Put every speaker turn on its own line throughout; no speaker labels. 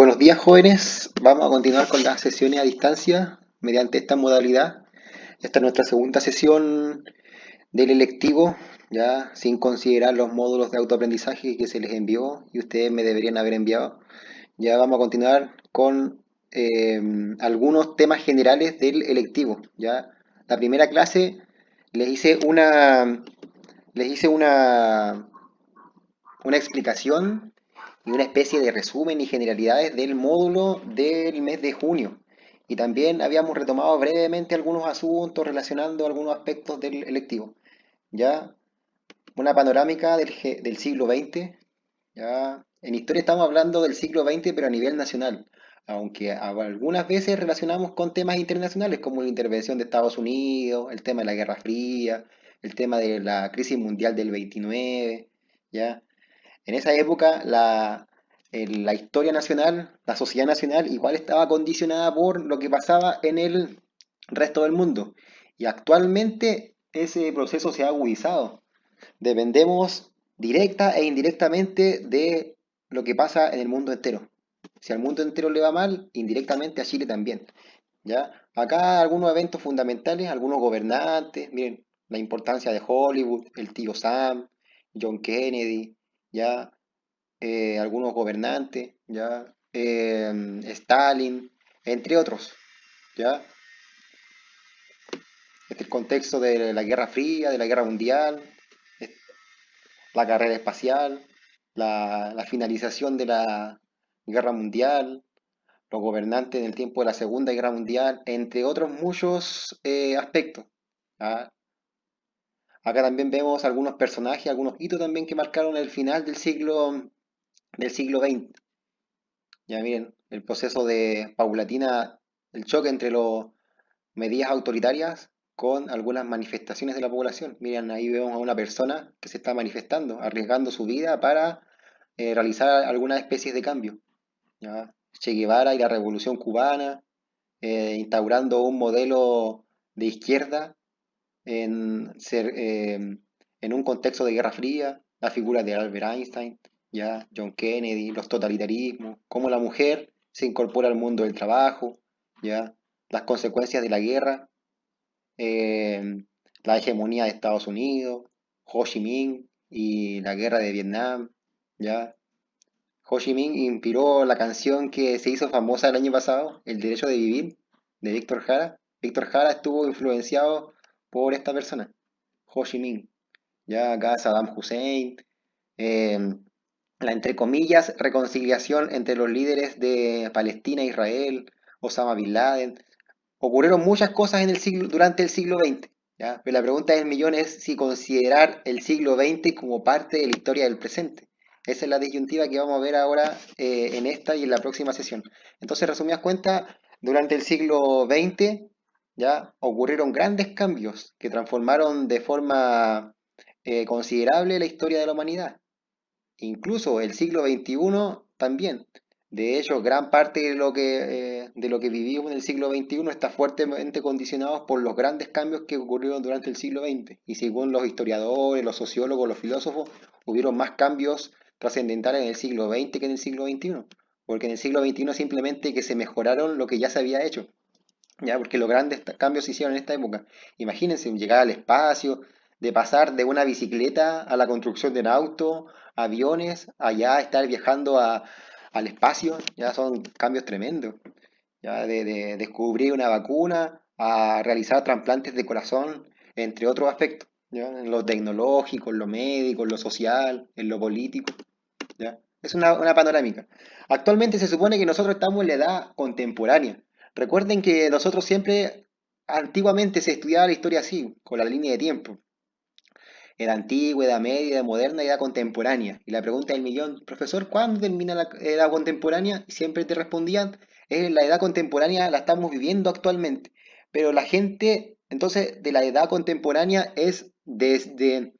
Buenos días, jóvenes. Vamos a continuar con las sesiones a distancia mediante esta modalidad. Esta es nuestra segunda sesión del electivo, ya sin considerar los módulos de autoaprendizaje que se les envió y ustedes me deberían haber enviado. Ya vamos a continuar con algunos temas generales del electivo. Ya la primera clase les hice una, les hice una explicación y una especie de resumen y generalidades del módulo del mes de junio. Y también habíamos retomado brevemente algunos asuntos relacionando algunos aspectos del electivo. Ya una panorámica del siglo XX. Ya en historia estamos hablando del siglo XX, pero a nivel nacional. Aunque algunas veces relacionamos con temas internacionales como la intervención de Estados Unidos, el tema de la Guerra Fría, el tema de la crisis mundial del 29, ¿ya? En esa época la historia nacional, la sociedad nacional, igual estaba condicionada por lo que pasaba en el resto del mundo. Y actualmente ese proceso se ha agudizado. Dependemos directa e indirectamente de lo que pasa en el mundo entero. Si al mundo entero le va mal, indirectamente a Chile también. ¿Ya? Acá algunos eventos fundamentales, algunos gobernantes, miren, la importancia de Hollywood, el tío Sam, John Kennedy, ¿ya? Algunos gobernantes, ¿ya? Stalin, entre otros, ¿ya? Este es el contexto de la Guerra Fría, de la Guerra Mundial, la carrera espacial, la finalización de la Guerra Mundial, los gobernantes en el tiempo de la Segunda Guerra Mundial, entre otros muchos aspectos. ¿Ya? Acá también vemos algunos personajes, algunos hitos también que marcaron el final del siglo XX. Ya miren, el proceso de paulatina, el choque entre las medidas autoritarias con algunas manifestaciones de la población. Miren, ahí vemos a una persona que se está manifestando, arriesgando su vida para realizar algunas especies de cambio. ¿Ya? Che Guevara y la Revolución Cubana, instaurando un modelo de izquierda en un contexto de Guerra Fría, la figura de Albert Einstein, ya John Kennedy, los totalitarismos, cómo la mujer se incorpora al mundo del trabajo, ya las consecuencias de la guerra, eh, la hegemonía de Estados Unidos, Ho Chi Minh y la guerra de Vietnam, ya Ho Chi Minh inspiró la canción que se hizo famosa el año pasado, El Derecho de Vivir, de Víctor Jara. Víctor Jara estuvo influenciado por esta persona, Ho Chi Minh. Ya acá Saddam Hussein, eh, la entre comillas reconciliación entre los líderes de Palestina e Israel, Osama Bin Laden. Ocurrieron muchas cosas durante el siglo XX. ¿Ya? Pero la pregunta del millón es si considerar el siglo XX como parte de la historia del presente. Esa es la disyuntiva que vamos a ver ahora en esta y en la próxima sesión. Entonces, resumidas cuentas, durante el siglo XX ya ocurrieron grandes cambios que transformaron de forma considerable la historia de la humanidad. Incluso el siglo XXI también. De hecho, gran parte de lo que vivimos en el siglo XXI está fuertemente condicionado por los grandes cambios que ocurrieron durante el siglo XX. Y según los historiadores, los sociólogos, los filósofos, hubieron más cambios trascendentales en el siglo XX que en el siglo XXI. Porque en el siglo XXI simplemente que se mejoraron lo que ya se había hecho. ¿Ya? Porque los grandes cambios se hicieron en esta época. Imagínense, llegar al espacio, de pasar de una bicicleta a la construcción de un auto, aviones, allá estar viajando al espacio, ya son cambios tremendos. Ya de descubrir una vacuna a realizar trasplantes de corazón, entre otros aspectos, ¿ya? En lo tecnológico, en lo médico, en lo social, en lo político. ¿Ya? Es una panorámica. Actualmente se supone que nosotros estamos en la edad contemporánea. Recuerden que nosotros siempre, antiguamente se estudiaba la historia así, con la línea de tiempo. Edad antigua, edad media, edad moderna, edad contemporánea. Y la pregunta del millón, profesor, ¿cuándo termina la edad contemporánea? Y siempre te respondían, la edad contemporánea la estamos viviendo actualmente. Pero la gente, entonces, de la edad contemporánea es desde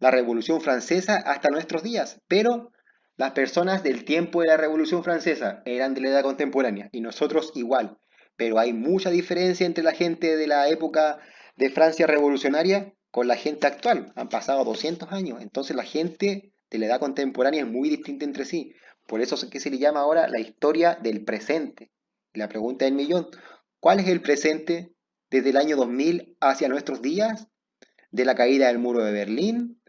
la Revolución Francesa hasta nuestros días. Pero las personas del tiempo de la Revolución Francesa eran de la edad contemporánea y nosotros igual. Pero hay mucha diferencia entre la gente de la época de Francia revolucionaria con la gente actual. Han pasado 200 años. Entonces la gente de la edad contemporánea es muy distinta entre sí. Por eso es que se le llama ahora la historia del presente. Y la pregunta del millón, ¿cuál es el presente desde el año 2000 hacia nuestros días? ¿De la caída del muro de Berlín?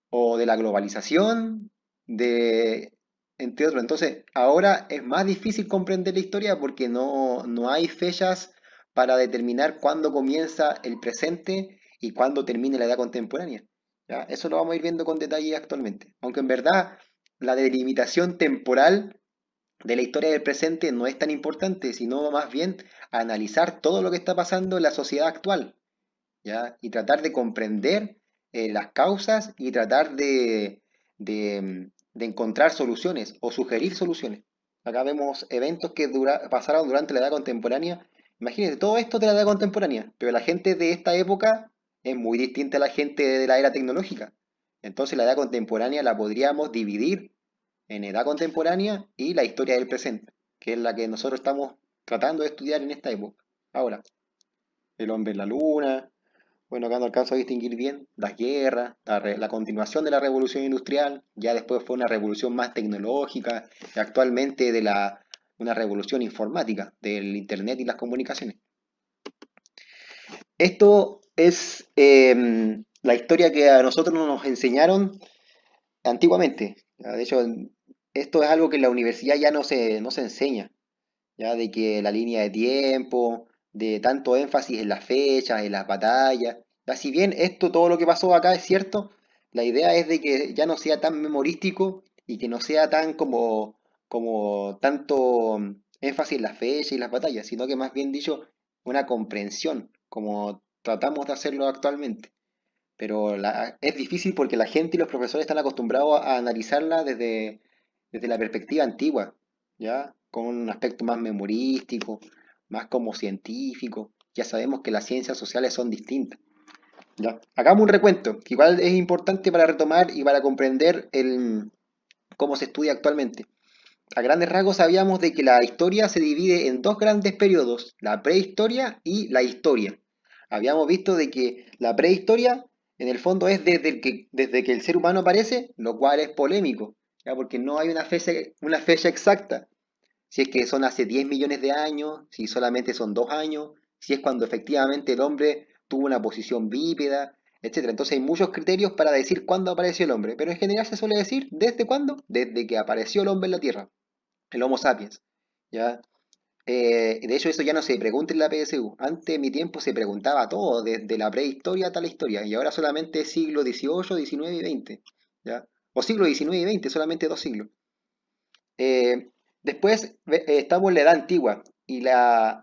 ¿O de la globalización? De, entre otros. Entonces, ahora es más difícil comprender la historia porque no hay fechas para determinar cuándo comienza el presente y cuándo termine la edad contemporánea. ¿Ya? Eso lo vamos a ir viendo con detalle actualmente. Aunque en verdad la delimitación temporal de la historia del presente no es tan importante, sino más bien analizar todo lo que está pasando en la sociedad actual, ¿ya? Y tratar de comprender las causas y tratar de encontrar soluciones o sugerir soluciones. Acá vemos eventos que pasaron durante la edad contemporánea. Imagínense, todo esto de la edad contemporánea, pero la gente de esta época es muy distinta a la gente de la era tecnológica. Entonces la edad contemporánea la podríamos dividir en edad contemporánea y la historia del presente, que es la que nosotros estamos tratando de estudiar en esta época. Ahora, el hombre en la luna, bueno, acá no alcanzo a distinguir bien las guerras, la continuación de la revolución industrial, ya después fue una revolución más tecnológica, y actualmente una revolución informática del Internet y las comunicaciones. Esto es la historia que a nosotros nos enseñaron antiguamente. ¿Ya? De hecho, esto es algo que en la universidad ya no se enseña, ya de que la línea de tiempo, de tanto énfasis en las fechas, en las batallas. Ya, si bien esto, todo lo que pasó acá es cierto, la idea es de que ya no sea tan memorístico y que no sea tan como tanto énfasis en las fechas y las batallas, sino que más bien dicho, una comprensión, como tratamos de hacerlo actualmente. Pero es difícil porque la gente y los profesores están acostumbrados a analizarla desde la perspectiva antigua, ¿ya? Con un aspecto más memorístico, más como científico. Ya sabemos que las ciencias sociales son distintas, ¿ya? Hagamos un recuento, que igual es importante para retomar y para comprender cómo se estudia actualmente. A grandes rasgos sabíamos de que la historia se divide en dos grandes periodos, la prehistoria y la historia. Habíamos visto de que la prehistoria en el fondo es desde que el ser humano aparece, lo cual es polémico, ¿ya? Porque no hay una fecha exacta. Si es que son hace 10 millones de años, si solamente son 2 años, si es cuando efectivamente el hombre tuvo una posición bípeda, etcétera. Entonces hay muchos criterios para decir cuándo apareció el hombre, pero en general se suele decir ¿desde cuándo? Desde que apareció el hombre en la Tierra, el Homo sapiens, ¿ya? De hecho, eso ya no se pregunta en la PSU. Antes, en mi tiempo, se preguntaba todo, desde la prehistoria hasta la historia, y ahora solamente es siglo XVIII, XIX y XX, ¿ya? O siglo XIX y XX, solamente 2 siglos. Después estamos en la edad antigua, y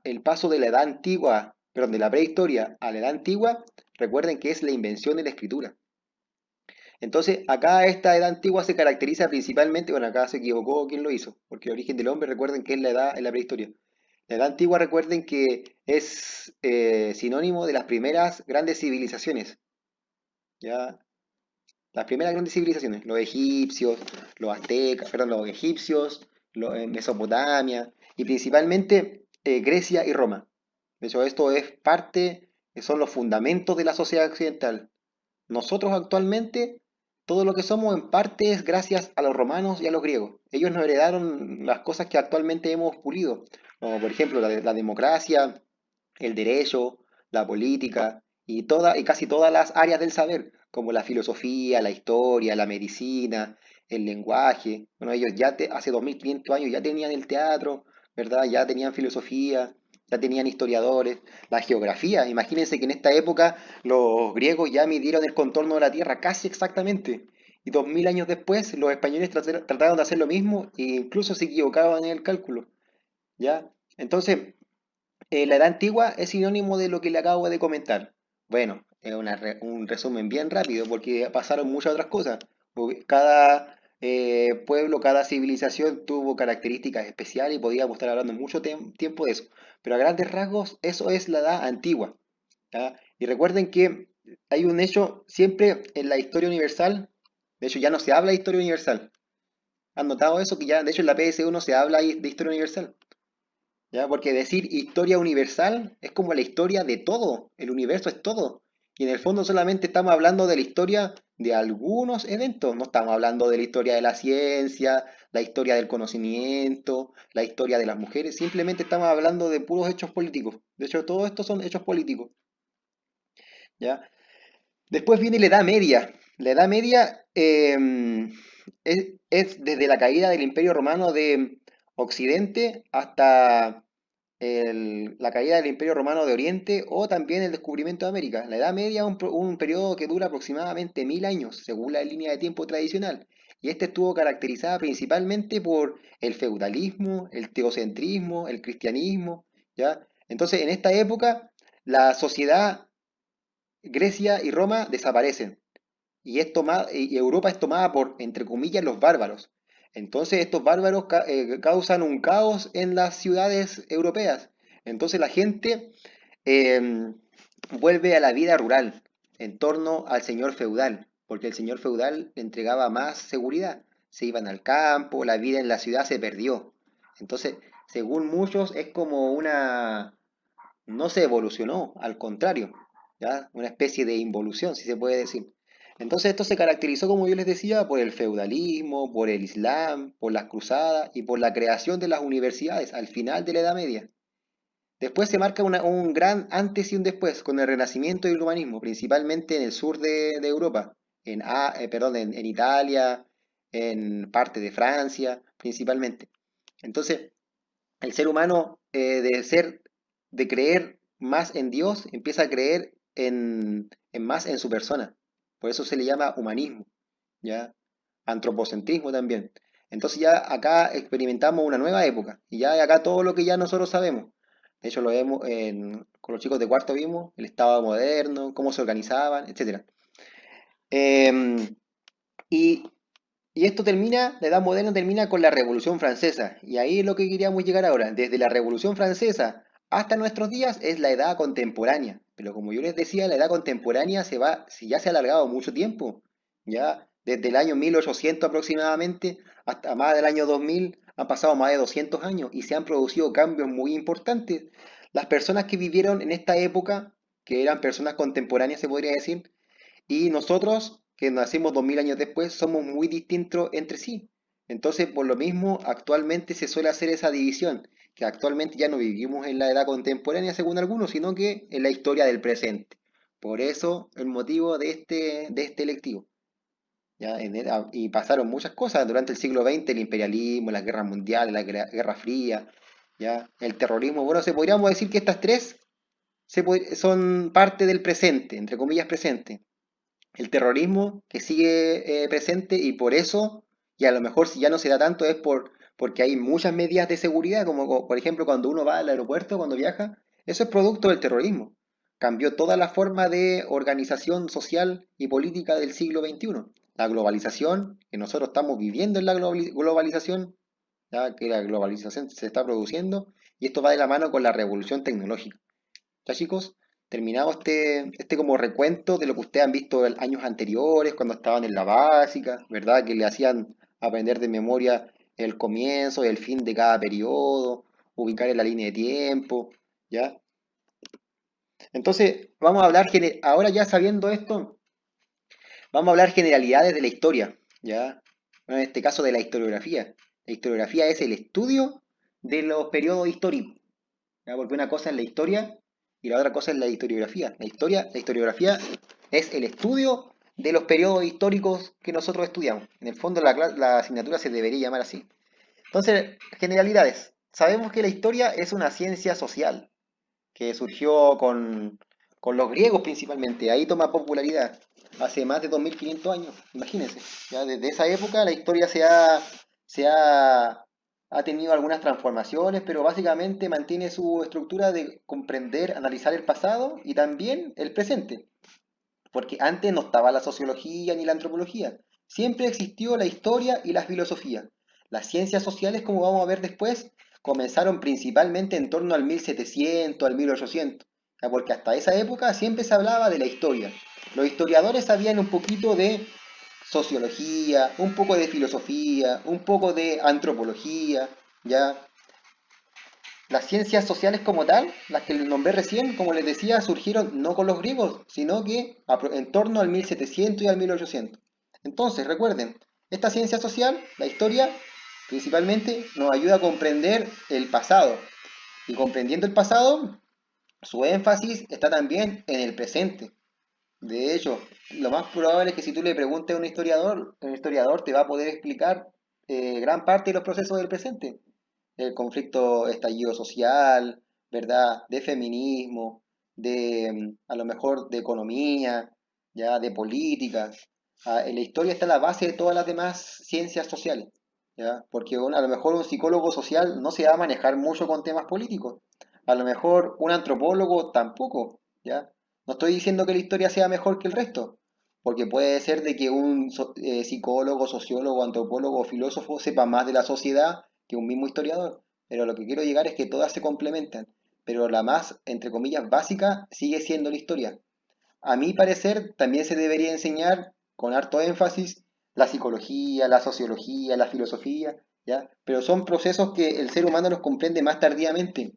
el paso de la edad antigua, perdón, de la prehistoria a la edad antigua, recuerden que es la invención de la escritura. Entonces, acá esta edad antigua se caracteriza principalmente, bueno, acá se equivocó quien lo hizo, porque el origen del hombre, recuerden que es la edad en la prehistoria. La edad antigua, recuerden que es sinónimo de las primeras grandes civilizaciones, ¿ya? Las primeras grandes civilizaciones, los egipcios, los aztecas, perdón, los egipcios, Mesopotamia, y principalmente Grecia y Roma. De hecho, esto es parte, son los fundamentos de la sociedad occidental. Nosotros actualmente, todo lo que somos en parte es gracias a los romanos y a los griegos. Ellos nos heredaron las cosas que actualmente hemos pulido, como por ejemplo la democracia, el derecho, la política y casi todas las áreas del saber, como la filosofía, la historia, la medicina, el lenguaje. Bueno, ellos ya hace 2500 años ya tenían el teatro, ¿verdad? Ya tenían filosofía, ya tenían historiadores, la geografía. Imagínense que en esta época los griegos ya midieron el contorno de la Tierra casi exactamente. Y 2000 años después, los españoles trataron de hacer lo mismo e incluso se equivocaban en el cálculo, ¿ya? Entonces, la edad antigua es sinónimo de lo que le acabo de comentar. Bueno, es un resumen bien rápido porque pasaron muchas otras cosas. Cada pueblo, cada civilización tuvo características especiales y podíamos estar hablando mucho tiempo de eso. Pero a grandes rasgos, eso es la edad antigua, ¿ya? Y recuerden que hay un hecho siempre en la historia universal. De hecho, ya no se habla de historia universal. ¿Han notado eso? Que ya, de hecho, en la PS1 no se habla de historia universal. ¿Ya? Porque decir historia universal es como la historia de todo, el universo es todo. Y en el fondo solamente estamos hablando de la historia de algunos eventos. No estamos hablando de la historia de la ciencia, la historia del conocimiento, la historia de las mujeres. Simplemente estamos hablando de puros hechos políticos. De hecho, todos estos son hechos políticos, ¿ya? Después viene la Edad Media. La Edad Media es desde la caída del Imperio Romano de Occidente hasta la caída del Imperio Romano de Oriente o también el descubrimiento de América. La Edad Media es un periodo que dura aproximadamente 1000 años, según la línea de tiempo tradicional. Y este estuvo caracterizada principalmente por el feudalismo, el teocentrismo, el cristianismo, ¿ya? Entonces, en esta época, la sociedad Grecia y Roma desaparecen y Europa es tomada por, entre comillas, los bárbaros. Entonces estos bárbaros causan un caos en las ciudades europeas. Entonces la gente eh, vuelve a la vida rural en torno al señor feudal, porque el señor feudal le entregaba más seguridad. Se iban al campo, la vida en la ciudad se perdió. Entonces, según muchos, es como no se evolucionó, al contrario, ¿ya? Una especie de involución, si se puede decir. Entonces esto se caracterizó, como yo les decía, por el feudalismo, por el islam, por las cruzadas y por la creación de las universidades al final de la Edad Media. Después se marca un gran antes y un después con el Renacimiento y el Humanismo, principalmente en el sur de Europa, en Italia, en parte de Francia, principalmente. Entonces, el ser humano de creer más en Dios, empieza a creer en más en su persona. Por eso se le llama humanismo, ¿ya? Antropocentrismo también. Entonces ya acá experimentamos una nueva época y ya acá todo lo que ya nosotros sabemos. De hecho lo vemos con los chicos de cuarto vimos el Estado moderno, cómo se organizaban, etcétera. Em, y y esto termina, la Edad Moderna termina con la Revolución Francesa. Y ahí es lo que queríamos llegar ahora. Desde la Revolución Francesa hasta nuestros días es la edad contemporánea. Pero como yo les decía, la edad contemporánea si ya se ha alargado mucho tiempo. Ya desde el año 1800 aproximadamente hasta más del año 2000 han pasado más de 200 años y se han producido cambios muy importantes. Las personas que vivieron en esta época, que eran personas contemporáneas se podría decir, y nosotros, que nacimos 2000 años después, somos muy distintos entre sí. Entonces, por lo mismo, actualmente se suele hacer esa división, que actualmente ya no vivimos en la edad contemporánea, según algunos, sino que en la historia del presente. Por eso, el motivo de este electivo. ¿Ya? Y pasaron muchas cosas durante el siglo XX, el imperialismo, las guerras mundiales, la Guerra Fría, ¿ya? El terrorismo. Bueno, podríamos decir que estas tres son parte del presente, entre comillas presente, el terrorismo que sigue presente y por eso, y a lo mejor si ya no se da tanto es porque hay muchas medidas de seguridad, como por ejemplo cuando uno va al aeropuerto, cuando viaja, eso es producto del terrorismo. Cambió toda la forma de organización social y política del siglo XXI. La globalización, que nosotros estamos viviendo en la globalización, ya que la globalización se está produciendo, y esto va de la mano con la revolución tecnológica. Ya chicos, terminado este como recuento de lo que ustedes han visto en años anteriores, cuando estaban en la básica, ¿verdad? Que le hacían aprender de memoria el comienzo y el fin de cada periodo, ubicar en la línea de tiempo, ¿ya? Entonces, vamos a hablar, ahora ya sabiendo esto, vamos a hablar generalidades de la historia, ¿ya? Bueno, en este caso de la historiografía. La historiografía es el estudio de los periodos históricos. ¿Ya? Porque una cosa es la historia y la otra cosa es la historiografía. La historiografía es el estudio de los periodos históricos que nosotros estudiamos. En el fondo la asignatura se debería llamar así. Entonces, generalidades. Sabemos que la historia es una ciencia social que surgió con los griegos principalmente. Ahí toma popularidad. Hace más de 2500 años, imagínense. Ya desde esa época la historia ha tenido algunas transformaciones, pero básicamente mantiene su estructura de comprender, analizar el pasado y también el presente. Porque antes no estaba la sociología ni la antropología. Siempre existió la historia y la filosofía. Las ciencias sociales, como vamos a ver después, comenzaron principalmente en torno al 1700, al 1800. ¿Ya? Porque hasta esa época siempre se hablaba de la historia. Los historiadores sabían un poquito de sociología, un poco de filosofía, un poco de antropología, ¿ya? Las ciencias sociales como tal, las que les nombré recién, como les decía, surgieron no con los griegos, sino que en torno al 1700 y al 1800. Entonces, recuerden, esta ciencia social, la historia, principalmente nos ayuda a comprender el pasado. Y comprendiendo el pasado, su énfasis está también en el presente. De hecho, lo más probable es que si tú le preguntes a un historiador, el historiador te va a poder explicar gran parte de los procesos del presente. El conflicto estallido social, ¿verdad? De feminismo, a lo mejor de economía, ya de política. En la historia está la base de todas las demás ciencias sociales, ¿ya? Porque a lo mejor un psicólogo social no se va a manejar mucho con temas políticos. A lo mejor un antropólogo tampoco, ¿ya? No estoy diciendo que la historia sea mejor que el resto, porque puede ser de que un psicólogo, sociólogo, antropólogo o filósofo sepa más de la sociedad que un mismo historiador, pero lo que quiero llegar es que todas se complementan, pero la más, entre comillas, básica sigue siendo la historia. A mi parecer, también se debería enseñar con harto énfasis la psicología, la sociología, la filosofía, ¿ya? Pero son procesos que el ser humano los comprende más tardíamente.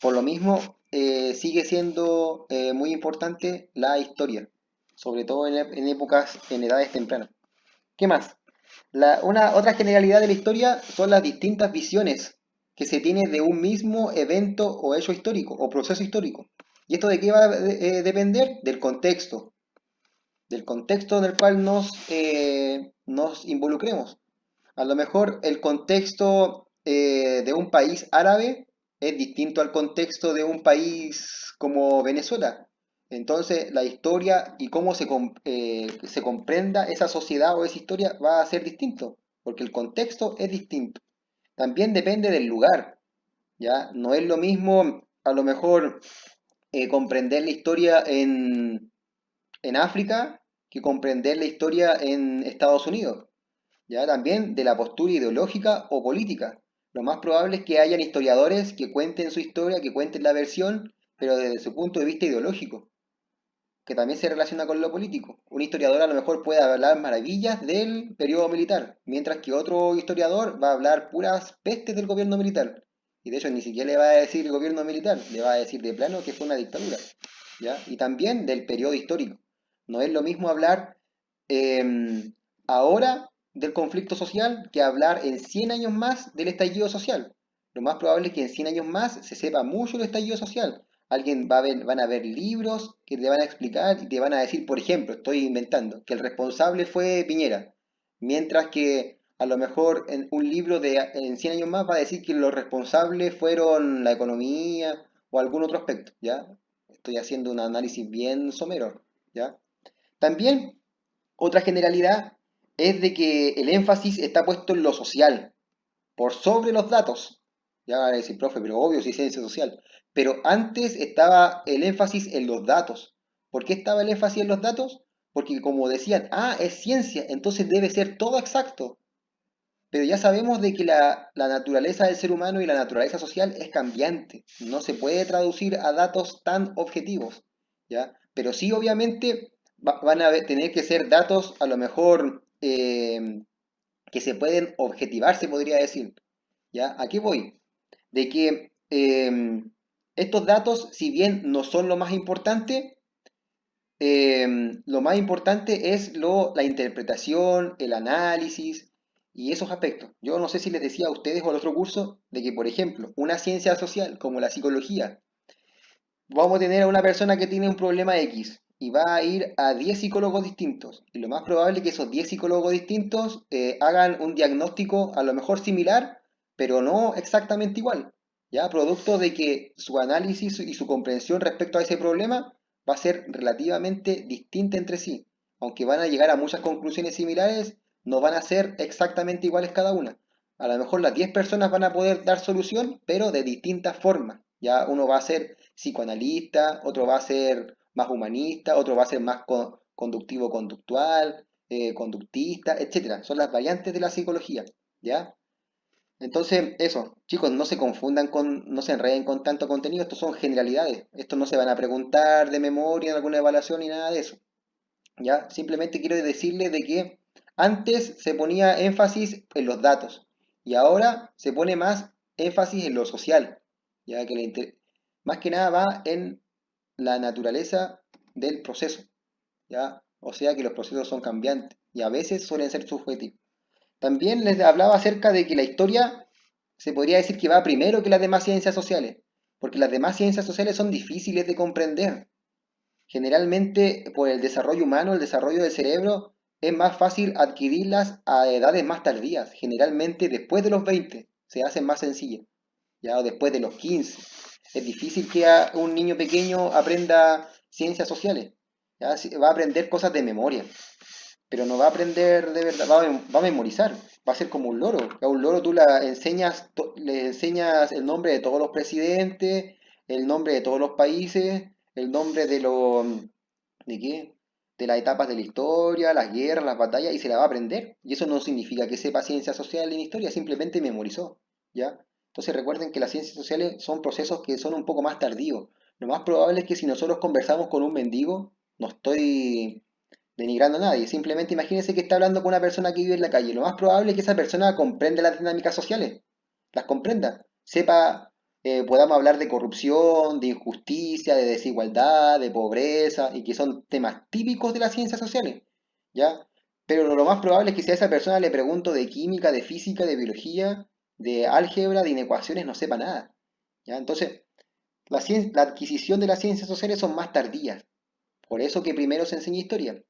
Por lo mismo, sigue siendo muy importante la historia, sobre todo en épocas, en edades tempranas. ¿Qué más? Una otra generalidad de la historia son las distintas visiones que se tiene de un mismo evento o hecho histórico o proceso histórico. ¿Y esto de qué va a depender? Del contexto en el cual nos involucremos. A lo mejor el contexto de un país árabe es distinto al contexto de un país como Venezuela. Entonces, la historia y cómo se comprenda esa sociedad o esa historia va a ser distinto, porque el contexto es distinto. También depende del lugar, ¿ya? No es lo mismo, a lo mejor, comprender la historia en África que comprender la historia en Estados Unidos, ya también de la postura ideológica o política. Lo más probable es que hayan historiadores que cuenten su historia, que cuenten la versión, pero desde su punto de vista ideológico, que también se relaciona con lo político. Un historiador a lo mejor puede hablar maravillas del periodo militar, mientras que otro historiador va a hablar puras pestes del gobierno militar. Y de hecho ni siquiera le va a decir el gobierno militar, le va a decir de plano que fue una dictadura, ¿ya? Y también del periodo histórico. No es lo mismo hablar ahora del conflicto social que hablar en 100 años más del estallido social. Lo más probable es que en 100 años más se sepa mucho del estallido social. Van a ver libros que te van a explicar y te van a decir, por ejemplo, estoy inventando, que el responsable fue Piñera, mientras que a lo mejor en un libro en 100 años más va a decir que los responsables fueron la economía o algún otro aspecto, ¿ya? Estoy haciendo un análisis bien somero, ¿ya? También otra generalidad es de que el énfasis está puesto en lo social, por sobre los datos. Ya van a decir, profe, pero obvio si es ciencia social. Pero antes estaba el énfasis en los datos. ¿Por qué estaba el énfasis en los datos? Porque como decían, es ciencia, entonces debe ser todo exacto. Pero ya sabemos de que la naturaleza del ser humano y la naturaleza social es cambiante. No se puede traducir a datos tan objetivos, ¿ya? Pero sí, obviamente, van a tener que ser datos a lo mejor que se pueden objetivar, se podría decir, ¿ya? ¿A qué voy? De que estos datos, si bien no son eh, lo más importante es la interpretación, el análisis y esos aspectos. Yo no sé si les decía a ustedes o al otro curso de que, por ejemplo, una ciencia social como la psicología, vamos a tener a una persona que tiene un problema X y va a ir a 10 psicólogos distintos. Y lo más probable es que esos 10 psicólogos distintos hagan un diagnóstico a lo mejor similar, pero no exactamente igual. ¿Ya? Producto de que su análisis y su comprensión respecto a ese problema va a ser relativamente distinta entre sí. Aunque van a llegar a muchas conclusiones similares, no van a ser exactamente iguales cada una. A lo mejor las 10 personas van a poder dar solución, pero de distintas formas. Ya uno va a ser psicoanalista, otro va a ser más humanista, otro va a ser más conductivo-conductual, conductista, etcétera. Son las variantes de la psicología, ¿ya? Entonces, eso, chicos, no se confundan no se enreden con tanto contenido, estos son generalidades. Estos no se van a preguntar de memoria en alguna evaluación ni nada de eso, ¿ya? Simplemente quiero decirles de que antes se ponía énfasis en los datos y ahora se pone más énfasis en lo social, ya que más que nada va en la naturaleza del proceso, ¿ya? O sea que los procesos son cambiantes y a veces suelen ser subjetivos. También les hablaba acerca de que la historia se podría decir que va primero que las demás ciencias sociales, porque las demás ciencias sociales son difíciles de comprender. Generalmente, por el desarrollo humano, el desarrollo del cerebro, es más fácil adquirirlas a edades más tardías, generalmente después de los 20, se hacen más sencillas, ya o después de los 15. Es difícil que un niño pequeño aprenda ciencias sociales, ya va a aprender cosas de memoria, pero no va a aprender de verdad, va a memorizar, va a ser como un loro. A un loro tú le enseñas el nombre de todos los presidentes, el nombre de todos los países, el nombre ¿de qué? De las etapas de la historia, las guerras, las batallas, y se la va a aprender. Y eso no significa que sepa ciencia social en historia, simplemente memorizó, ¿ya? Entonces recuerden que las ciencias sociales son procesos que son un poco más tardíos. Lo más probable es que si nosotros conversamos con un mendigo, no estoy denigrando a nadie. Simplemente imagínense que está hablando con una persona que vive en la calle. Lo más probable es que esa persona comprenda las dinámicas sociales, las comprenda, sepa, podamos hablar de corrupción, de injusticia, de desigualdad, de pobreza, y que son temas típicos de las ciencias sociales, ¿ya? Pero lo más probable es que si a esa persona le pregunto de química, de física, de biología, de álgebra, de inecuaciones, no sepa nada, ¿ya? Entonces, la adquisición de las ciencias sociales son más tardías. Por eso que primero se enseña historia.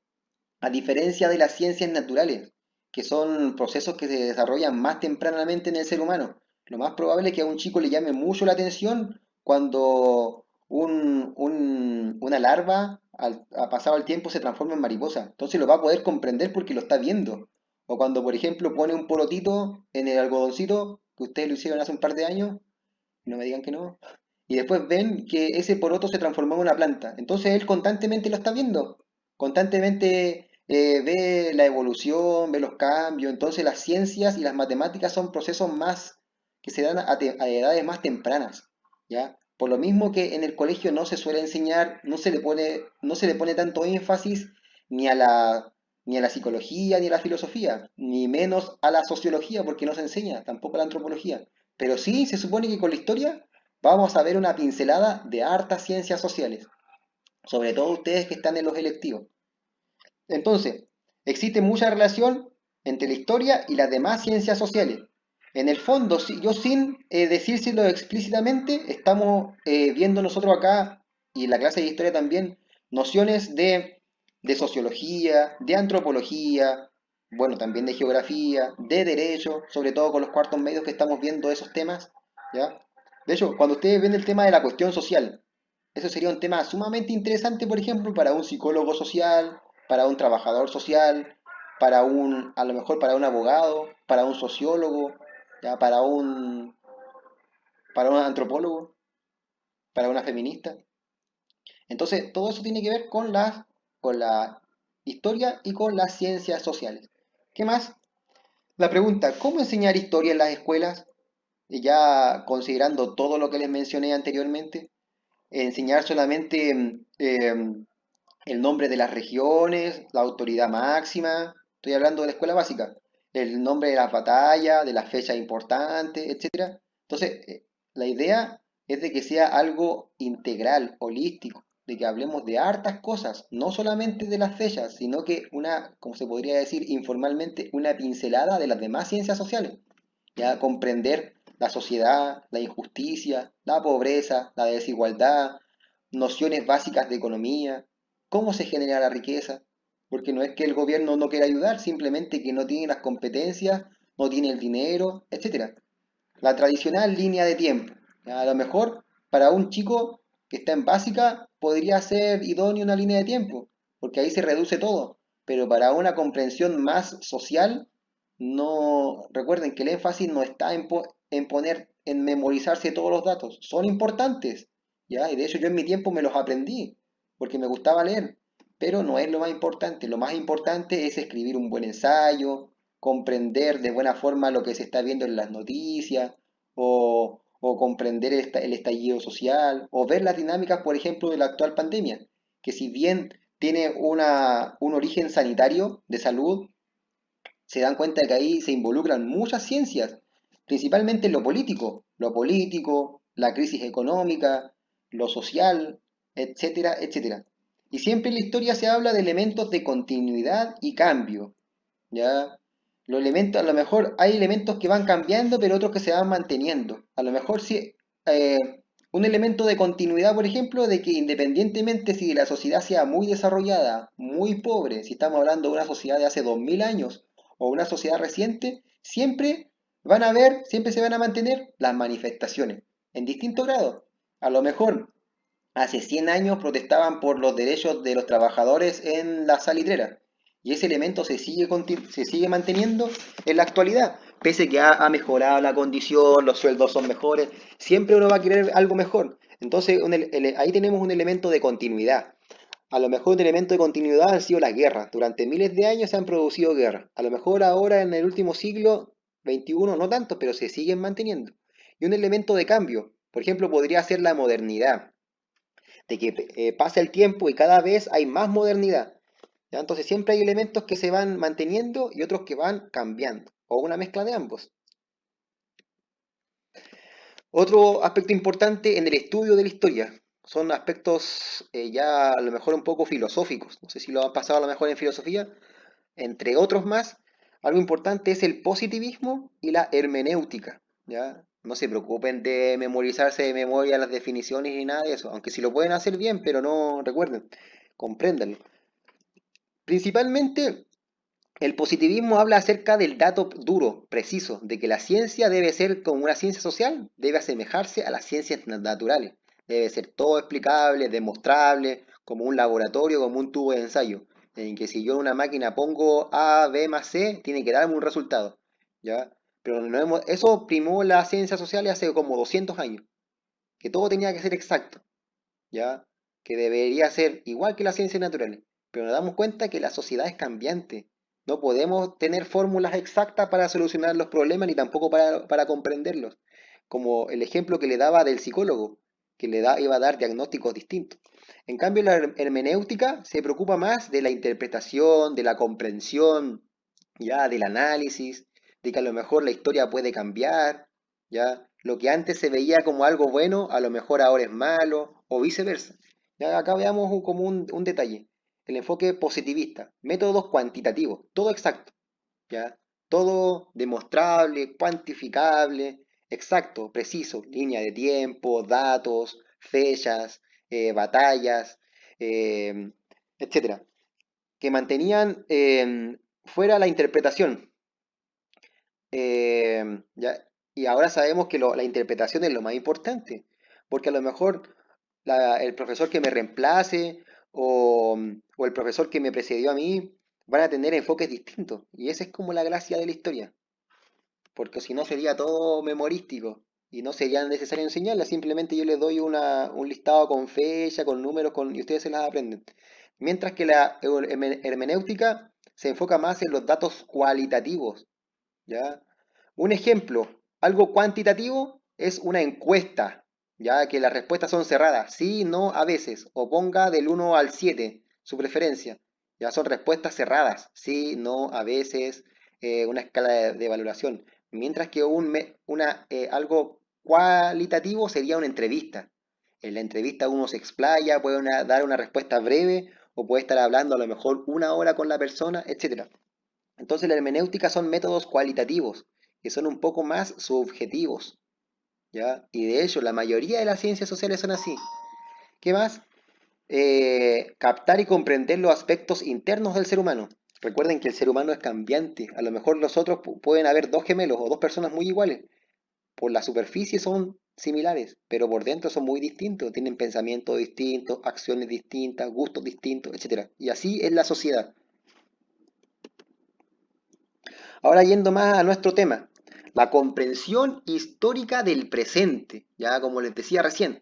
A diferencia de las ciencias naturales, que son procesos que se desarrollan más tempranamente en el ser humano, lo más probable es que a un chico le llame mucho la atención cuando una larva, ha pasado el tiempo, se transforma en mariposa. Entonces lo va a poder comprender porque lo está viendo. O cuando, por ejemplo, pone un porotito en el algodoncito, que ustedes lo hicieron hace un par de años, no me digan que no, y después ven que ese poroto se transformó en una planta. Entonces él constantemente lo está viendo, constantemente ve la evolución, ve los cambios. Entonces las ciencias y las matemáticas son procesos más que se dan a edades más tempranas, ¿ya? Por lo mismo que en el colegio no se suele enseñar, no se le pone tanto énfasis ni a la psicología ni a la filosofía, ni menos a la sociología, porque no se enseña, tampoco a la antropología. Pero sí se supone que con la historia vamos a ver una pincelada de hartas ciencias sociales, sobre todo ustedes que están en los electivos. Entonces, existe mucha relación entre la historia y las demás ciencias sociales. En el fondo, yo sin decírselo explícitamente, estamos viendo nosotros acá, y en la clase de historia también, nociones de sociología, de antropología, bueno, también de geografía, de derecho, sobre todo con los cuartos medios que estamos viendo esos temas, ¿ya? De hecho, cuando ustedes ven el tema de la cuestión social, eso sería un tema sumamente interesante, por ejemplo, para un psicólogo social, para un trabajador social, a lo mejor para un abogado, para un sociólogo, ya, para un antropólogo, para una feminista. Entonces, todo eso tiene que ver con la historia y con las ciencias sociales. ¿Qué más? La pregunta, ¿cómo enseñar historia en las escuelas? Y ya considerando todo lo que les mencioné anteriormente, enseñar solamente el nombre de las regiones, la autoridad máxima, estoy hablando de la escuela básica, el nombre de las batallas, de las fechas importantes, etcétera. Entonces, la idea es de que sea algo integral, holístico, de que hablemos de hartas cosas, no solamente de las fechas, sino que como se podría decir informalmente, una pincelada de las demás ciencias sociales, ya comprender la sociedad, la injusticia, la pobreza, la desigualdad, nociones básicas de economía, cómo se genera la riqueza, porque no es que el gobierno no quiera ayudar, simplemente que no tiene las competencias, no tiene el dinero, etcétera. La tradicional línea de tiempo. A lo mejor para un chico que está en básica podría ser idóneo una línea de tiempo, porque ahí se reduce todo, pero para una comprensión más social, no recuerden que el énfasis no está en poner, en memorizarse todos los datos, son importantes, ¿ya? Y de hecho yo en mi tiempo me los aprendí, porque me gustaba leer, pero no es lo más importante es escribir un buen ensayo, comprender de buena forma lo que se está viendo en las noticias, o comprender el estallido social, o ver las dinámicas, por ejemplo, de la actual pandemia, que si bien tiene un origen sanitario de salud, se dan cuenta de que ahí se involucran muchas ciencias, principalmente en lo político, la crisis económica, lo social, etcétera, etcétera. Y siempre en la historia se habla de elementos de continuidad y cambio, ¿ya? Los elementos, a lo mejor hay elementos que van cambiando, pero otros que se van manteniendo. A lo mejor sí, eh, un elemento de continuidad, por ejemplo, de que independientemente si la sociedad sea muy desarrollada, muy pobre, si estamos hablando de una sociedad de hace 2000 años o una sociedad reciente, siempre van a haber, siempre se van a mantener las manifestaciones en distintos grados. A lo mejor hace 100 años protestaban por los derechos de los trabajadores en la salitrera. Y ese elemento se sigue manteniendo en la actualidad. Pese que ha mejorado la condición, los sueldos son mejores, siempre uno va a querer algo mejor. Entonces ahí tenemos un elemento de continuidad. A lo mejor un elemento de continuidad han sido las guerras. Durante miles de años se han producido guerras. A lo mejor ahora en el último siglo XXI no tanto, pero se siguen manteniendo. Y un elemento de cambio, por ejemplo, podría ser la modernidad de que pasa el tiempo y cada vez hay más modernidad. ¿Ya? Entonces siempre hay elementos que se van manteniendo y otros que van cambiando, o una mezcla de ambos. Otro aspecto importante en el estudio de la historia son aspectos ya a lo mejor un poco filosóficos. No sé si lo han pasado a lo mejor en filosofía, entre otros más. Algo importante es el positivismo y la hermenéutica. ¿Ya? No se preocupen de memorizarse de memoria las definiciones ni nada de eso, aunque si lo pueden hacer bien, pero no recuerden, compréndanlo. Principalmente, el positivismo habla acerca del dato duro, preciso, de que la ciencia debe ser como una ciencia social, debe asemejarse a las ciencias naturales. Debe ser todo explicable, demostrable, como un laboratorio, como un tubo de ensayo, en que si yo en una máquina pongo A, B más C, tiene que darme un resultado, ¿ya? Pero eso primó las ciencias sociales hace como 200 años, que todo tenía que ser exacto, ¿ya? Que debería ser igual que las ciencias naturales. Pero nos damos cuenta que la sociedad es cambiante. No podemos tener fórmulas exactas para solucionar los problemas ni tampoco para comprenderlos. Como el ejemplo que le daba del psicólogo, que iba a dar diagnósticos distintos. En cambio, la hermenéutica se preocupa más de la interpretación, de la comprensión, ya, del análisis, de que a lo mejor la historia puede cambiar, ya. Lo que antes se veía como algo bueno, a lo mejor ahora es malo, o viceversa. Ya, acá veamos como un detalle. El enfoque positivista, métodos cuantitativos, todo exacto, ¿ya? Todo demostrable, cuantificable, exacto, preciso, línea de tiempo, datos, fechas, batallas, eh, etcétera, que mantenían fuera la interpretación. ¿Ya? Y ahora sabemos que la interpretación es lo más importante, porque a lo mejor el profesor que me reemplace o el profesor que me precedió a mí van a tener enfoques distintos. Y esa es como la gracia de la historia, porque si no sería todo memorístico y no sería necesario enseñarla, simplemente yo les doy un listado con fecha, con números, y ustedes se las aprenden. Mientras que la hermenéutica se enfoca más en los datos cualitativos, ¿ya? Un ejemplo, algo cuantitativo es una encuesta, ya que las respuestas son cerradas, sí, no, a veces, o ponga del 1 al 7 su preferencia. Ya son respuestas cerradas, sí, no, a veces, una escala de valoración. Mientras que algo cualitativo sería una entrevista. En la entrevista uno se explaya, puede dar una respuesta breve o puede estar hablando a lo mejor una hora con la persona, etcétera. Entonces la hermenéutica son métodos cualitativos, que son un poco más subjetivos, ¿ya? Y de hecho, la mayoría de las ciencias sociales son así. ¿Qué más? Captar y comprender los aspectos internos del ser humano. Recuerden que el ser humano es cambiante. A lo mejor nosotros pueden haber dos gemelos o dos personas muy iguales. Por la superficie son similares, pero por dentro son muy distintos. Tienen pensamientos distintos, acciones distintas, gustos distintos, etcétera. Y así es la sociedad. Ahora yendo más a nuestro tema, la comprensión histórica del presente, ya como les decía recién.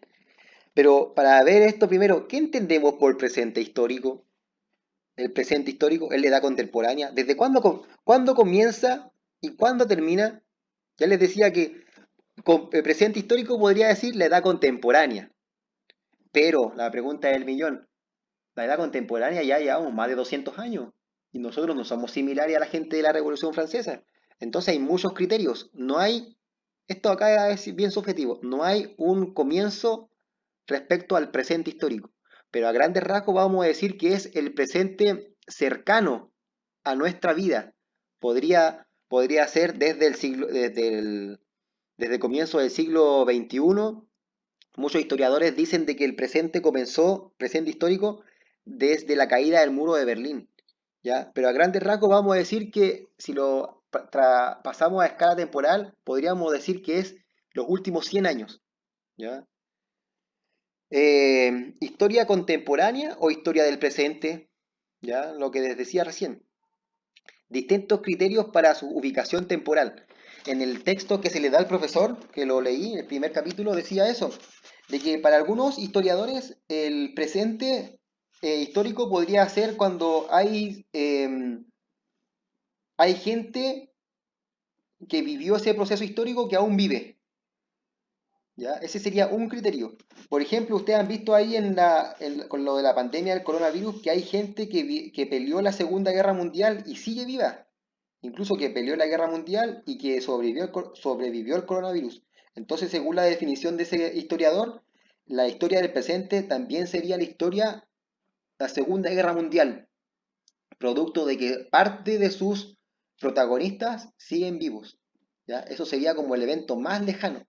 Pero para ver esto primero, ¿qué entendemos por presente histórico? El presente histórico es la edad contemporánea. ¿Desde cuándo comienza y cuándo termina? Ya les decía que el presente histórico podría decir la edad contemporánea. Pero la pregunta del millón, la edad contemporánea ya llevamos más de 200 años y nosotros no somos similares a la gente de la Revolución Francesa. Entonces hay muchos criterios. No hay esto acá es bien subjetivo, no hay un comienzo respecto al presente histórico, pero a grandes rasgos vamos a decir que es el presente cercano a nuestra vida. Podría ser desde el comienzo del siglo XXI. Muchos historiadores dicen de que el presente histórico, desde la caída del muro de Berlín, ¿ya? Pero a grandes rasgos vamos a decir que si lo pasamos a escala temporal, podríamos decir que es los últimos 100 años, ¿ya? Historia contemporánea o historia del presente, ¿ya? Lo que les decía recién. Distintos criterios para su ubicación temporal. En el texto que se le da al profesor, que lo leí, en el primer capítulo, decía eso, de que para algunos historiadores el presente histórico podría ser cuando hay gente que vivió ese proceso histórico que aún vive, ¿ya? Ese sería un criterio. Por ejemplo, ustedes han visto ahí con lo de la pandemia del coronavirus que hay gente que peleó la Segunda Guerra Mundial y sigue viva, incluso que peleó la guerra mundial y que sobrevivió al coronavirus. Entonces, según la definición de ese historiador, la historia del presente también sería la Segunda Guerra Mundial, producto de que parte de sus protagonistas siguen vivos. ¿Ya? Eso sería como el evento más lejano.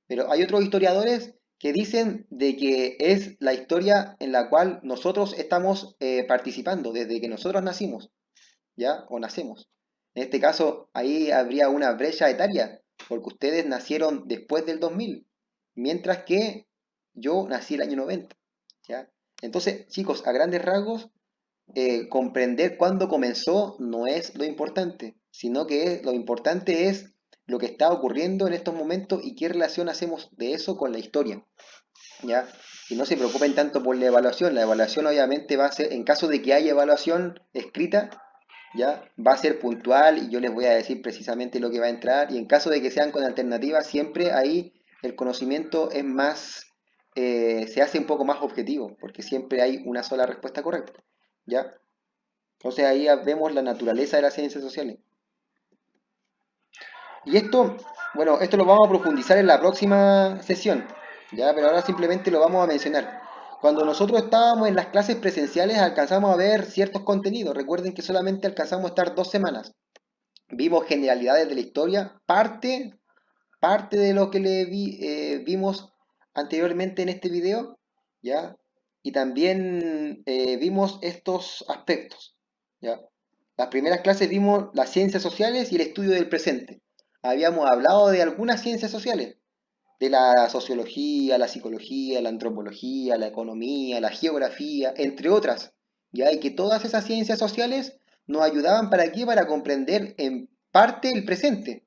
Pero hay otros historiadores que dicen de que es la historia en la cual nosotros estamos participando desde que nosotros nacimos, ¿ya? O nacemos. En este caso, ahí habría una brecha etaria, porque ustedes nacieron después del 2000, mientras que yo nací el año 90, ¿ya? Entonces, chicos, a grandes rasgos, comprender cuándo comenzó no es lo importante, sino que lo importante es lo que está ocurriendo en estos momentos y qué relación hacemos de eso con la historia, ¿ya? Y no se preocupen tanto por la evaluación obviamente va a ser, en caso de que haya evaluación escrita, ¿ya? Va a ser puntual y yo les voy a decir precisamente lo que va a entrar y en caso de que sean con alternativas, siempre ahí el conocimiento es más, se hace un poco más objetivo, porque siempre hay una sola respuesta correcta, ¿ya? Entonces ahí vemos la naturaleza de las ciencias sociales. Y esto, bueno, esto lo vamos a profundizar en la próxima sesión, ¿ya? Pero ahora simplemente lo vamos a mencionar. Cuando nosotros estábamos en las clases presenciales alcanzamos a ver ciertos contenidos. Recuerden que solamente alcanzamos a estar 2 semanas. Vimos generalidades de la historia, parte de lo que vimos anteriormente en este video, ¿ya? Y también vimos estos aspectos, ¿ya? Las primeras clases vimos las ciencias sociales y el estudio del presente. Habíamos hablado de algunas ciencias sociales, de la sociología, la psicología, la antropología, la economía, la geografía, entre otras, ¿ya? Y que todas esas ciencias sociales nos ayudaban para qué, para comprender en parte el presente,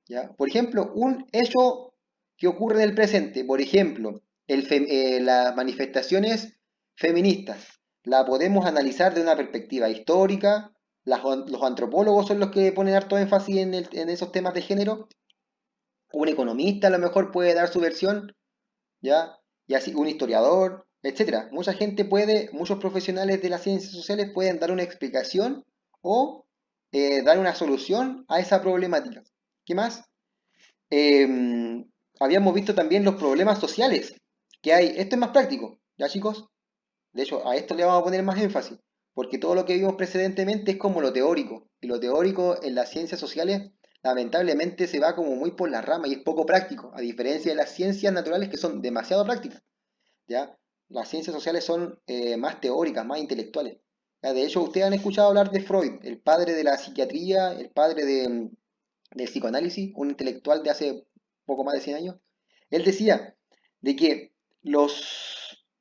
¿ya? Por ejemplo, un hecho que ocurre en el presente, por ejemplo, las manifestaciones feministas, la podemos analizar de una perspectiva histórica, los antropólogos son los que ponen harto énfasis en esos temas de género, un economista a lo mejor puede dar su versión, ¿ya? Y así un historiador, etcétera. Muchos profesionales de las ciencias sociales pueden dar una explicación o dar una solución a esa problemática. ¿Qué más? Eh, Habíamos visto también los problemas sociales que hay. Esto es más práctico, ¿ya chicos? De hecho, a esto le vamos a poner más énfasis, porque todo lo que vimos precedentemente es como lo teórico, y lo teórico en las ciencias sociales lamentablemente se va como muy por la rama y es poco práctico, a diferencia de las ciencias naturales que son demasiado prácticas, ¿ya? Las ciencias sociales son más teóricas, más intelectuales. ¿Ya? De hecho, ustedes han escuchado hablar de Freud, el padre de la psiquiatría, el padre del psicoanálisis, un intelectual de hace poco más de 100 años. Él decía de que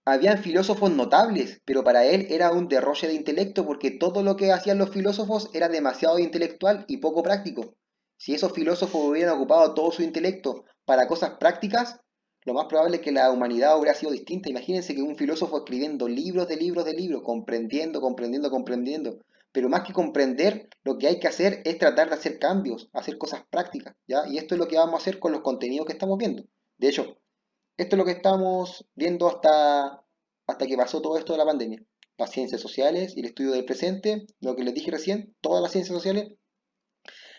habían filósofos notables, pero para él era un derroche de intelecto porque todo lo que hacían los filósofos era demasiado intelectual y poco práctico. Si esos filósofos hubieran ocupado todo su intelecto para cosas prácticas, lo más probable es que la humanidad hubiera sido distinta. Imagínense que un filósofo escribiendo libros de libros de libros, comprendiendo. Pero más que comprender, lo que hay que hacer es tratar de hacer cambios, hacer cosas prácticas, ¿ya? Y esto es lo que vamos a hacer con los contenidos que estamos viendo. De hecho, esto es lo que estamos viendo hasta que pasó todo esto de la pandemia. Las ciencias sociales y el estudio del presente, lo que les dije recién, todas las ciencias sociales,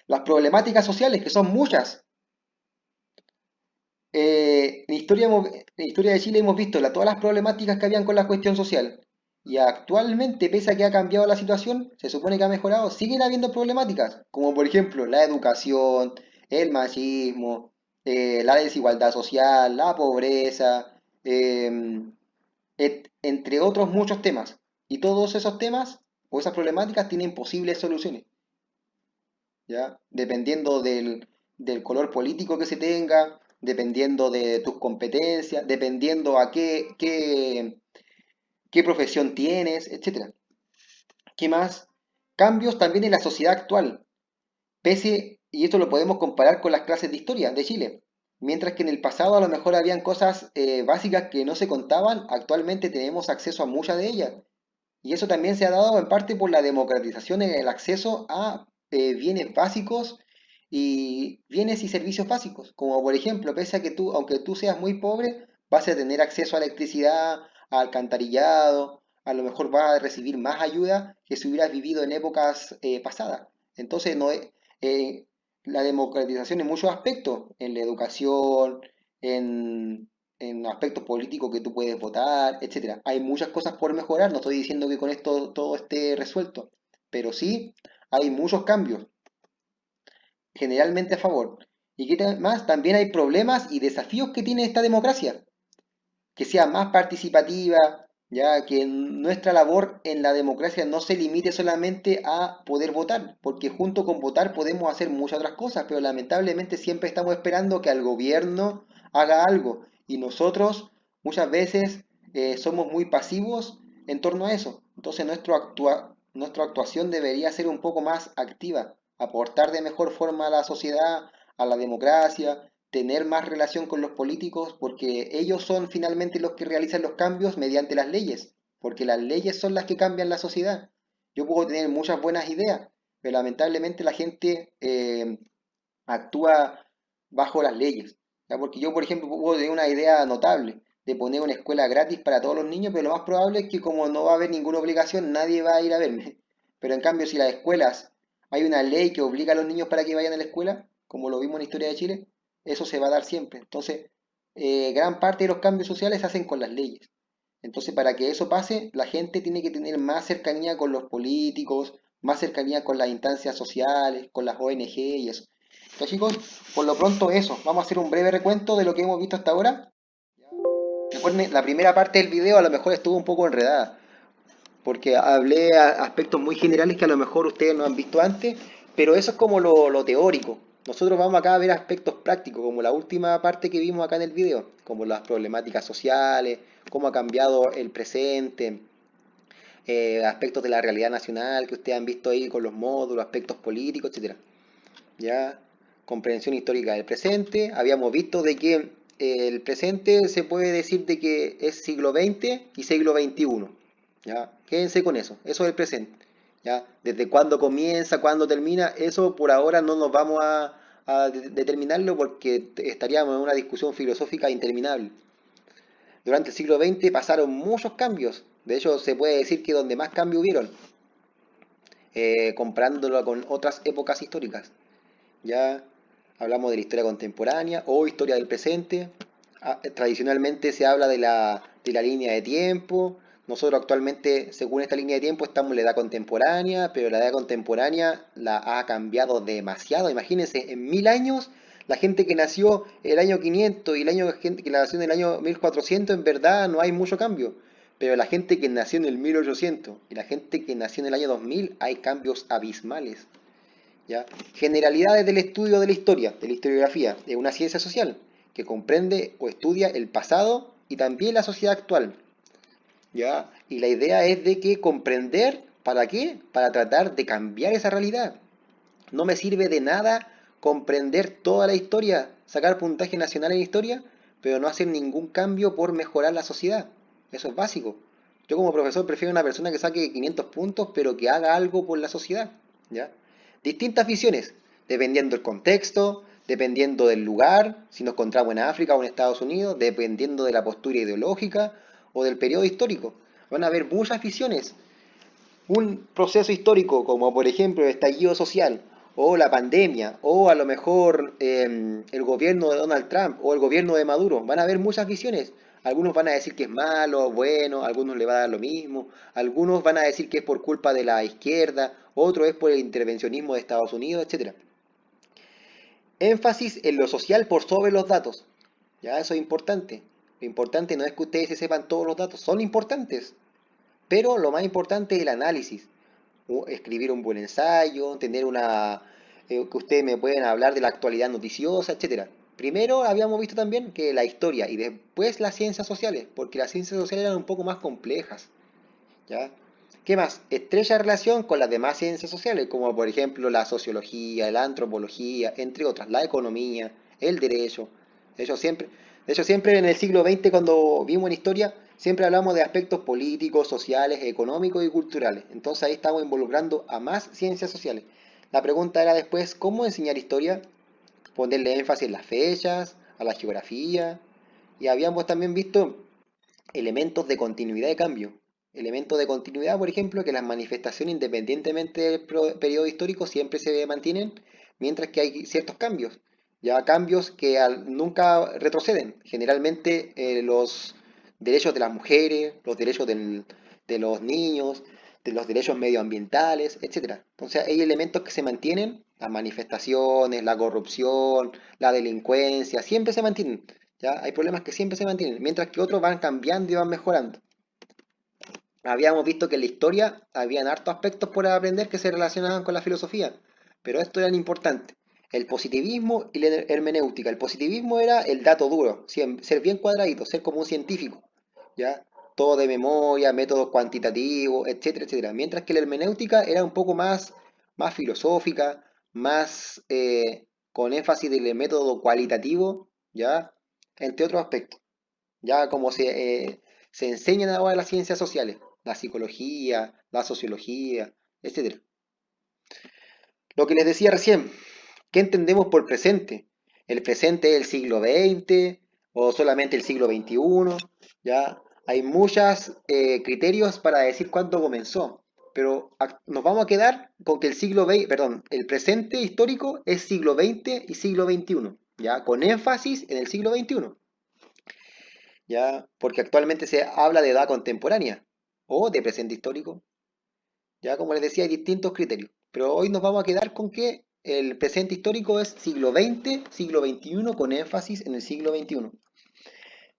las problemáticas sociales, que son muchas, En historia de Chile hemos visto todas las problemáticas que habían con la cuestión social. Y actualmente, pese a que ha cambiado la situación, se supone que ha mejorado, siguen habiendo problemáticas, como por ejemplo la educación, el machismo, la desigualdad social, la pobreza, entre otros muchos temas. Y todos esos temas o esas problemáticas tienen posibles soluciones, ¿ya? Dependiendo del color político que se tenga, dependiendo de tus competencias, dependiendo a qué profesión tienes, etcétera. ¿Qué más? Cambios también en la sociedad actual, y esto lo podemos comparar con las clases de historia de Chile. Mientras que en el pasado a lo mejor habían cosas básicas que no se contaban, actualmente tenemos acceso a muchas de ellas. Y eso también se ha dado en parte por la democratización en el acceso a bienes básicos y bienes y servicios básicos. Como por ejemplo, pese a que tú, aunque tú seas muy pobre, vas a tener acceso a electricidad, a alcantarillado, a lo mejor vas a recibir más ayuda que si hubieras vivido en épocas pasadas. Entonces, no es, eh, la democratización en muchos aspectos, en la educación, en aspectos políticos que tú puedes votar, etcétera. Hay muchas cosas por mejorar, no estoy diciendo que con esto todo esté resuelto, pero sí hay muchos cambios, generalmente a favor. Y que más, también hay problemas y desafíos que tiene esta democracia, que sea más participativa, ya que nuestra labor en la democracia no se limite solamente a poder votar, porque junto con votar podemos hacer muchas otras cosas, pero lamentablemente siempre estamos esperando que el gobierno haga algo y nosotros muchas veces somos muy pasivos en torno a eso. Entonces nuestra actuación debería ser un poco más activa, aportar de mejor forma a la sociedad, a la democracia, tener más relación con los políticos, porque ellos son finalmente los que realizan los cambios mediante las leyes, porque las leyes son las que cambian la sociedad. Yo puedo tener muchas buenas ideas, pero lamentablemente la gente actúa bajo las leyes. ¿Ya? Porque yo, por ejemplo, puedo tener una idea notable de poner una escuela gratis para todos los niños, pero lo más probable es que como no va a haber ninguna obligación, nadie va a ir a verme. Pero en cambio, si las escuelas, hay una ley que obliga a los niños para que vayan a la escuela, como lo vimos en la historia de Chile, eso se va a dar siempre. Entonces, gran parte de los cambios sociales se hacen con las leyes. Entonces, para que eso pase, la gente tiene que tener más cercanía con los políticos, más cercanía con las instancias sociales, con las ONG y eso. Entonces, chicos, por lo pronto eso. Vamos a hacer un breve recuento de lo que hemos visto hasta ahora. Recuerden, la primera parte del video a lo mejor estuvo un poco enredada, porque hablé aspectos muy generales que a lo mejor ustedes no han visto antes, pero eso es como lo teórico. Nosotros vamos acá a ver aspectos prácticos, como la última parte que vimos acá en el video, como las problemáticas sociales, cómo ha cambiado el presente, aspectos de la realidad nacional que ustedes han visto ahí con los módulos, aspectos políticos, etcétera. ¿Ya? Comprensión histórica del presente. Habíamos visto de que el presente se puede decir de que es siglo XX y siglo XXI. ¿Ya? Quédense con eso. Eso es el presente. ¿Ya? Desde cuándo comienza, cuándo termina, eso por ahora no nos vamos a determinarlo porque estaríamos en una discusión filosófica interminable. Durante el siglo XX pasaron muchos cambios. De hecho, se puede decir que donde más cambios hubieron, comparándolo con otras épocas históricas. Ya hablamos de la historia contemporánea o historia del presente. Tradicionalmente se habla de la línea de tiempo. Nosotros actualmente, según esta línea de tiempo, estamos en la edad contemporánea, pero la edad contemporánea la ha cambiado demasiado. Imagínense, en 1000 años, la gente que nació el año 500 y la gente que nació en el año 1400, en verdad no hay mucho cambio. Pero la gente que nació en el 1800 y la gente que nació en el año 2000, hay cambios abismales. ¿Ya? Generalidades del estudio de la historiografía, es una ciencia social que comprende o estudia el pasado y también la sociedad actual. ¿Ya? Y la idea es de que comprender, ¿para qué? Para tratar de cambiar esa realidad. No me sirve de nada comprender toda la historia, sacar puntaje nacional en historia, pero no hacer ningún cambio por mejorar la sociedad. Eso es básico. Yo como profesor prefiero una persona que saque 500 puntos, pero que haga algo por la sociedad. ¿Ya? Distintas visiones, dependiendo del contexto, dependiendo del lugar, si nos encontramos en África o en Estados Unidos, dependiendo de la postura ideológica o del periodo histórico. Van a haber muchas visiones. Un proceso histórico como por ejemplo el estallido social o la pandemia, o a lo mejor el gobierno de Donald Trump, o el gobierno de Maduro. Van a haber muchas visiones. Algunos van a decir que es malo, bueno, algunos le va a dar lo mismo, algunos van a decir que es por culpa de la izquierda, otro es por el intervencionismo de Estados Unidos, etcétera. Énfasis en lo social por sobre los datos. Ya, eso es importante. Lo importante no es que ustedes se sepan todos los datos, son importantes, pero lo más importante es el análisis. Escribir un buen ensayo, tener una... que ustedes me pueden hablar de la actualidad noticiosa, etcétera. Primero habíamos visto también que la historia y después las ciencias sociales, porque las ciencias sociales eran un poco más complejas, ¿ya? ¿Qué más? Estrecha relación con las demás ciencias sociales, como por ejemplo la sociología, la antropología, entre otras, la economía, el derecho. De hecho, siempre, de hecho, siempre en el siglo XX, cuando vimos en historia, siempre hablamos de aspectos políticos, sociales, económicos y culturales. Entonces ahí estamos involucrando a más ciencias sociales. La pregunta era después, ¿cómo enseñar historia? Ponerle énfasis en las fechas, a la geografía. Y habíamos también visto elementos de continuidad y cambio. Elementos de continuidad, por ejemplo, que las manifestaciones independientemente del periodo histórico siempre se mantienen, mientras que hay ciertos cambios. Ya cambios que nunca retroceden. Generalmente los derechos de las mujeres, los derechos de los niños, de los derechos medioambientales, etcétera. Entonces hay elementos que se mantienen, las manifestaciones, la corrupción, la delincuencia, siempre se mantienen. ¿Ya? Hay problemas que siempre se mantienen, mientras que otros van cambiando y van mejorando. Habíamos visto que en la historia habían hartos aspectos por aprender que se relacionaban con la filosofía, pero esto era importante. El positivismo y la hermenéutica. El positivismo era el dato duro, ser bien cuadradito, ser como un científico, ¿ya? Todo de memoria, métodos cuantitativos, etcétera, etcétera. Mientras que la hermenéutica era un poco más filosófica, más con énfasis del método cualitativo, ¿ya? Entre otros aspectos. Ya como se enseñan ahora las ciencias sociales, la psicología, la sociología, etcétera. Lo que les decía recién, ¿qué entendemos por presente? ¿El presente es el siglo XX o solamente el siglo XXI? ¿Ya? Hay muchos criterios para decir cuándo comenzó, pero nos vamos a quedar con que el siglo XX, perdón, el presente histórico es siglo XX y siglo XXI, ¿ya? Con énfasis en el siglo XXI. ¿Ya? Porque actualmente se habla de edad contemporánea o de presente histórico. Ya, como les decía, hay distintos criterios. Pero hoy nos vamos a quedar con que el presente histórico es siglo XX, siglo XXI, con énfasis en el siglo XXI.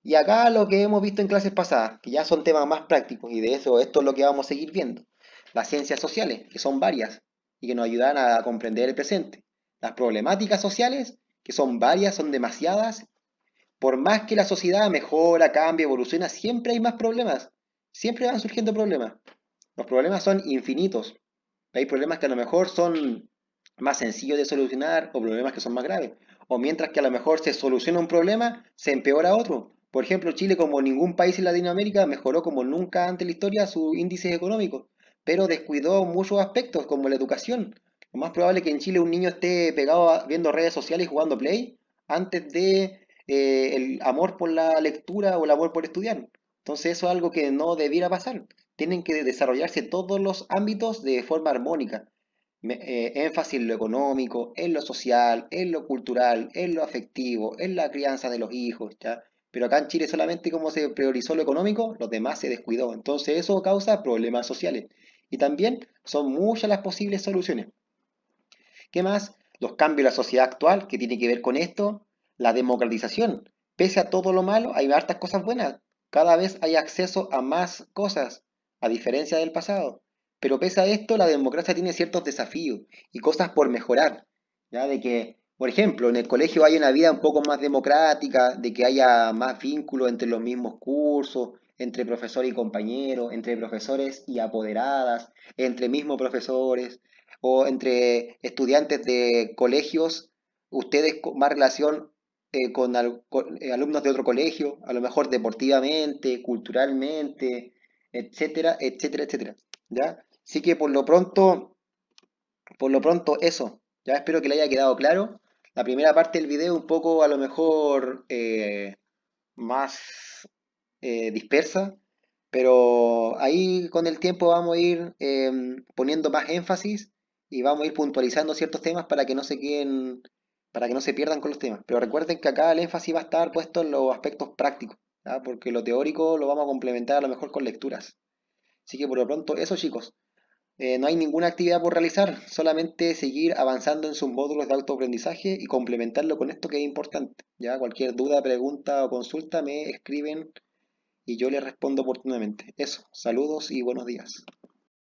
Y acá lo que hemos visto en clases pasadas, que ya son temas más prácticos, y de eso esto es lo que vamos a seguir viendo. Las ciencias sociales, que son varias, y que nos ayudan a comprender el presente. Las problemáticas sociales, que son varias, son demasiadas, por más que la sociedad mejora, cambia, evoluciona, siempre hay más problemas. Siempre van surgiendo problemas. Los problemas son infinitos. Hay problemas que a lo mejor son más sencillos de solucionar o problemas que son más graves. O mientras que a lo mejor se soluciona un problema, se empeora otro. Por ejemplo, Chile, como ningún país en Latinoamérica, mejoró como nunca antes en la historia sus índices económicos, pero descuidó muchos aspectos como la educación. Lo más probable es que en Chile un niño esté pegado viendo redes sociales y jugando Play antes de el amor por la lectura o el amor por estudiar. Entonces eso es algo que no debiera pasar. Tienen que desarrollarse todos los ámbitos de forma armónica. Énfasis en lo económico, en lo social, en lo cultural, en lo afectivo, en la crianza de los hijos, ¿ya? Pero acá en Chile solamente como se priorizó lo económico, los demás se descuidó. Entonces eso causa problemas sociales. Y también son muchas las posibles soluciones. ¿Qué más? Los cambios en la sociedad actual, que tiene que ver con esto, la democratización. Pese a todo lo malo, hay hartas cosas buenas. Cada vez hay acceso a más cosas, a diferencia del pasado. Pero pese a esto, la democracia tiene ciertos desafíos y cosas por mejorar. ¿Ya? De que, por ejemplo, en el colegio haya una vida un poco más democrática, de que haya más vínculos entre los mismos cursos, entre profesor y compañero, entre profesores y apoderadas, entre mismos profesores o entre estudiantes de colegios, ustedes con más relación con alumnos de otro colegio, a lo mejor deportivamente, culturalmente, etcétera, etcétera, etcétera. ¿Ya? Así que por lo pronto eso. Ya espero que le haya quedado claro. La primera parte del video un poco a lo mejor más dispersa, pero ahí con el tiempo vamos a ir poniendo más énfasis y vamos a ir puntualizando ciertos temas para que no se queden, para que no se pierdan con los temas. Pero recuerden que acá el énfasis va a estar puesto en los aspectos prácticos, ¿ya? Porque lo teórico lo vamos a complementar a lo mejor con lecturas. Así que por lo pronto, eso chicos. No hay ninguna actividad por realizar, solamente seguir avanzando en sus módulos de autoaprendizaje y complementarlo con esto que es importante. Ya cualquier duda, pregunta o consulta me escriben y yo les respondo oportunamente. Eso, saludos y buenos días.